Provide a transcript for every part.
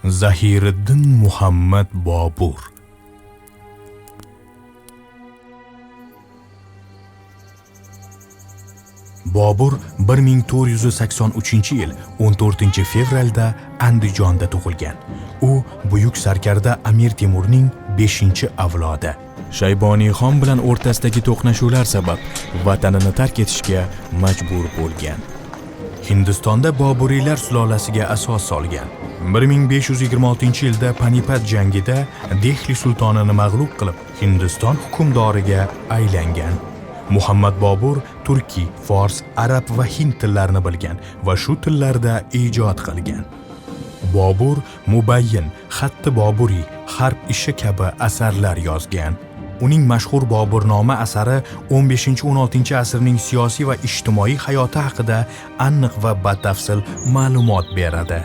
Zahiriddin Muhammad Bobur. Bobur 1483-yil 14-fevralda Andijonda tug'ilgan. U buyuk sarkarda Amir Temurning 5-avlodi. Shayboniyxon bilan o'rtasidagi to'qnashuvlar sabab vatanini tark etishga majbur bo'lgan. Hindistonda Boburiylar sulolasiga asos solgan. 1526-yilda Panipat jangida Dehli sultonini mag'lub qilib, Hindiston hukmdoriga aylangan. Muhammad Bobur turkiy, fors, arab va hind tillarini bilgan va shu tillarda ijod qilgan. Bobur Mubayyin, Xatti Boburiy, Harb ishi kabi asarlar yozgan. Uning mashhur Boburnoma asari 15-16-asrning siyosiy va ijtimoiy hayoti haqida aniq va batafsil ma'lumot beradi.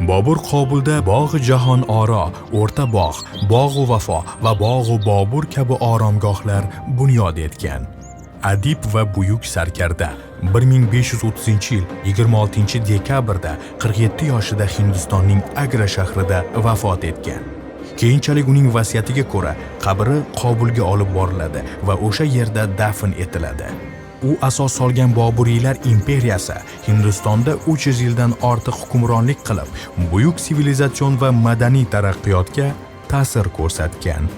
Bobur Qobulda Bog'i Jahon Oro, O'rta Bog', Bog'u Vafo va Bog'u Bobur kabi oromgohlar bunyod etgan. Adib va buyuk sarkarda 1530-yil 26-dekabrda 47 yoshida Hindistonning Agra shahrida vafot etgan. Keyinchalik uning vasiyatiga ko'ra qabri Qobulga olib boriladi va o'sha yerda dafn etiladi. U asos solgan Boburiylar imperiyasi Hindistonda 300 yildan ortiq hukmronlik qilib, buyuk sivilizatsion va madaniy taraqqiyotga ta'sir ko'rsatgan.